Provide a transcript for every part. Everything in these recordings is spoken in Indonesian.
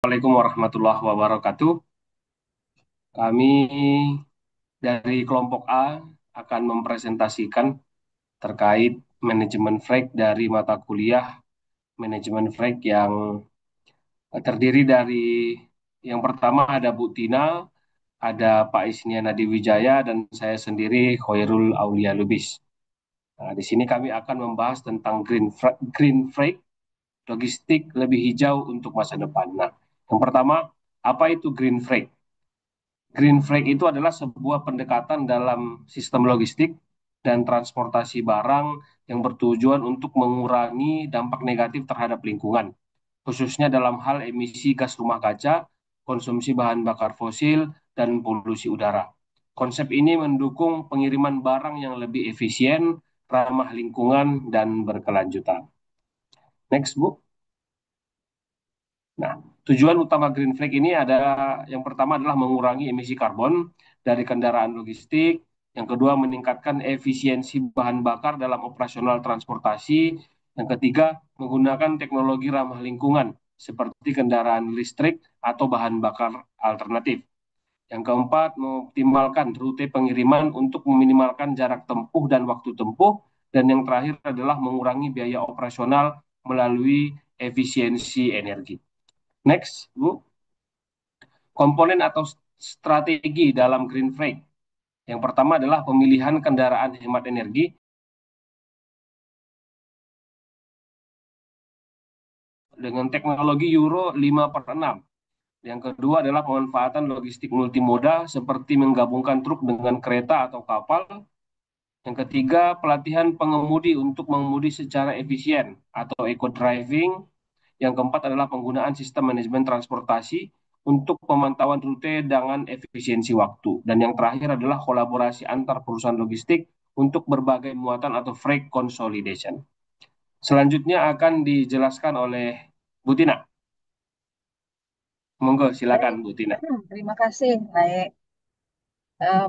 Assalamualaikum warahmatullahi wabarakatuh. Kami dari kelompok A akan mempresentasikan terkait manajemen frek dari mata kuliah manajemen frek yang terdiri dari yang pertama ada Bu Tina, ada Pak Isnian Nadi Wijaya, dan saya sendiri Khairul Aulia Lubis. Nah, di sini kami akan membahas tentang green freight, logistik lebih hijau untuk masa depan. Nah, yang pertama, apa itu green freight? Green flag itu adalah sebuah pendekatan dalam sistem logistik dan transportasi barang yang bertujuan untuk mengurangi dampak negatif terhadap lingkungan, khususnya dalam hal emisi gas rumah kaca, konsumsi bahan bakar fosil, dan polusi udara. Konsep ini mendukung pengiriman barang yang lebih efisien, ramah lingkungan, dan berkelanjutan. Next, Bu. Nah, tujuan utama Green Flag ini ada yang pertama adalah mengurangi emisi karbon dari kendaraan logistik, yang kedua meningkatkan efisiensi bahan bakar dalam operasional transportasi, yang ketiga menggunakan teknologi ramah lingkungan seperti kendaraan listrik atau bahan bakar alternatif. Yang keempat, mengoptimalkan rute pengiriman untuk meminimalkan jarak tempuh dan waktu tempuh, dan yang terakhir adalah mengurangi biaya operasional melalui efisiensi energi. Next, Bu. Komponen atau strategi dalam green freight. Yang pertama adalah pemilihan kendaraan hemat energi dengan teknologi Euro 5/6. Yang kedua adalah pemanfaatan logistik multimoda seperti menggabungkan truk dengan kereta atau kapal. Yang ketiga, pelatihan pengemudi untuk mengemudi secara efisien atau eco-driving. Yang keempat adalah penggunaan sistem manajemen transportasi untuk pemantauan rute dengan efisiensi waktu. Dan yang terakhir adalah kolaborasi antar perusahaan logistik untuk berbagai muatan atau freight consolidation. Selanjutnya akan dijelaskan oleh Bu Tina. Monggo, silakan Baik, Bu Tina. terima kasih. Baik,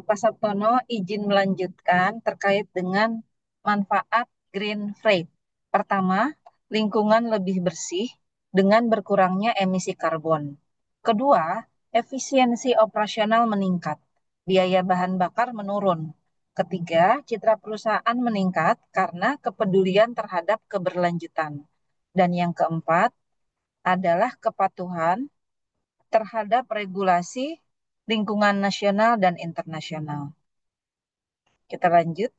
Pak Sabtono izin melanjutkan terkait dengan manfaat green freight. Pertama, lingkungan lebih bersih dengan berkurangnya emisi karbon. Kedua, efisiensi operasional meningkat, biaya bahan bakar menurun. Ketiga, citra perusahaan meningkat karena kepedulian terhadap keberlanjutan. Dan yang keempat adalah kepatuhan terhadap regulasi lingkungan nasional dan internasional. Kita lanjut.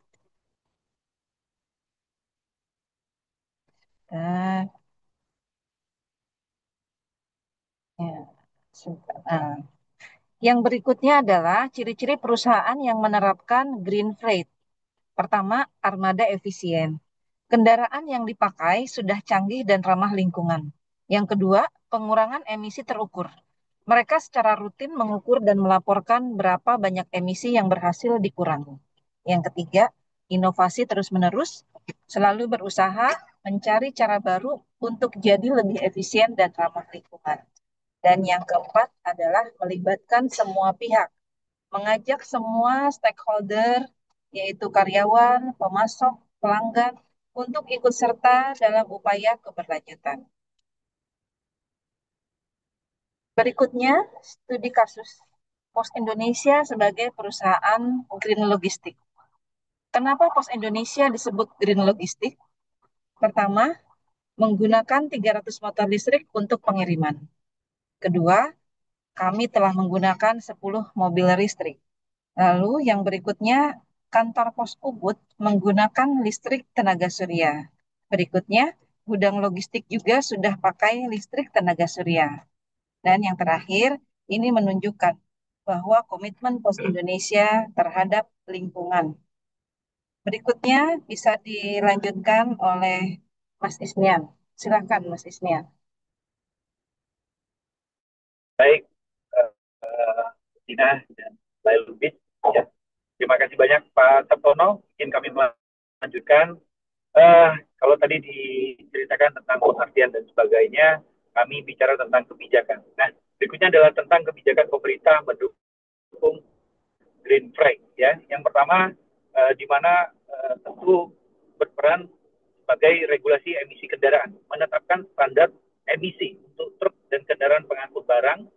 Nah, ya, Nah, yang berikutnya adalah ciri-ciri perusahaan yang menerapkan green freight. Pertama, armada efisien. Kendaraan yang dipakai sudah canggih dan ramah lingkungan. Yang kedua, pengurangan emisi terukur. Mereka secara rutin mengukur dan melaporkan berapa banyak emisi yang berhasil dikurangi. Yang ketiga, inovasi terus-menerus, selalu berusaha mencari cara baru untuk jadi lebih efisien dan ramah lingkungan. Dan yang keempat adalah melibatkan semua pihak, mengajak semua stakeholder, yaitu karyawan, pemasok, pelanggan, untuk ikut serta dalam upaya keberlanjutan. Berikutnya, studi kasus Pos Indonesia sebagai perusahaan green logistik. Kenapa Pos Indonesia disebut green logistik? Pertama, menggunakan 300 motor listrik untuk pengiriman. Kedua, kami telah menggunakan 10 mobil listrik. Lalu yang berikutnya, kantor pos Ubud menggunakan listrik tenaga surya. Berikutnya, gudang logistik juga sudah pakai listrik tenaga surya. Dan yang terakhir, ini menunjukkan bahwa komitmen Pos Indonesia terhadap lingkungan. Berikutnya bisa dilanjutkan oleh Mas Isnian. Silakan Mas Isnian. Baik, Tina dan Mbak Lubis. Ya. Terima kasih banyak Pak Sabtono. Mungkin kami melanjutkan. Eh, Kalau tadi diceritakan tentang pengertian dan sebagainya, kami bicara tentang kebijakan. Nah, berikutnya adalah tentang kebijakan pemerintah mendukung Green Freight. Ya, yang pertama, di mana tentu berperan sebagai regulasi emisi kendaraan, menetapkan standar emisi untuk truk dan kendaraan pengangkut barang,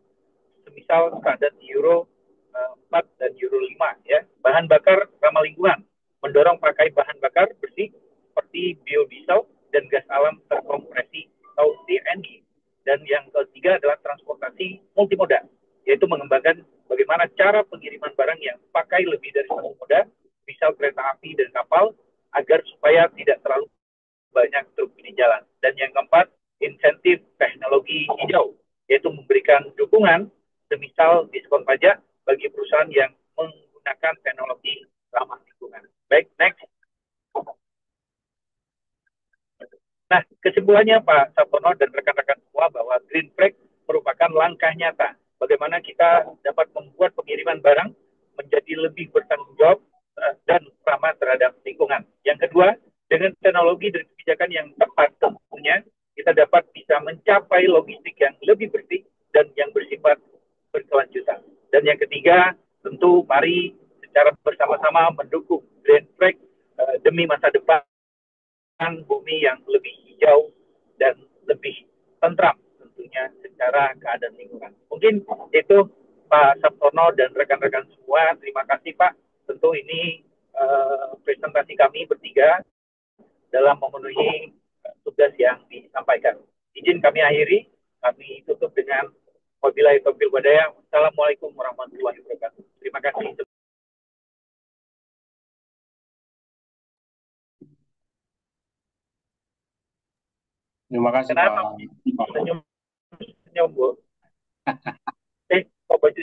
semisal standar Euro 4 dan Euro 5 ya. Bahan bakar ramah lingkungan, mendorong pakai bahan bakar bersih seperti biodiesel dan gas alam terkompresi atau CNG. Dan yang ketiga adalah transportasi multimoda, yaitu mengembangkan bagaimana cara pengiriman barang yang pakai lebih dari satu moda, misal kereta api dan kapal, agar supaya tidak terlalu banyak truk di jalan. Dan yang keempat, insentif teknologi hijau, yaitu memberikan dukungan semisal diskon pajak bagi perusahaan yang menggunakan teknologi ramah lingkungan. Baik, next. Nah, kesimpulannya Pak Sapono dan rekan-rekan semua bahwa Green Flag merupakan langkah nyata bagaimana kita dapat membuat pengiriman barang menjadi lebih bertanggung jawab dan ramah terhadap lingkungan. Yang kedua, dengan teknologi dan kebijakan yang tepat tentunya kita dapat bisa mencapai logistik yang lebih bersih dan yang bersifat berkelanjutan. Dan yang ketiga, tentu mari secara bersama-sama mendukung Green Flag demi masa depan bumi yang lebih hijau dan lebih tentram tentunya secara keadaan lingkungan. Mungkin itu Pak Sabtono dan rekan-rekan semua. Terima kasih Pak. Tentu ini presentasi kami bertiga dalam memenuhi tugas yang disampaikan. Izin kami akhiri, kami tutup dengan wabillahi taufiq walhidayah. Wassalamualaikum warahmatullahi wabarakatuh. Terima kasih. Terima kasih Kenapa Pak. senyum, senyum Bu? Kok baju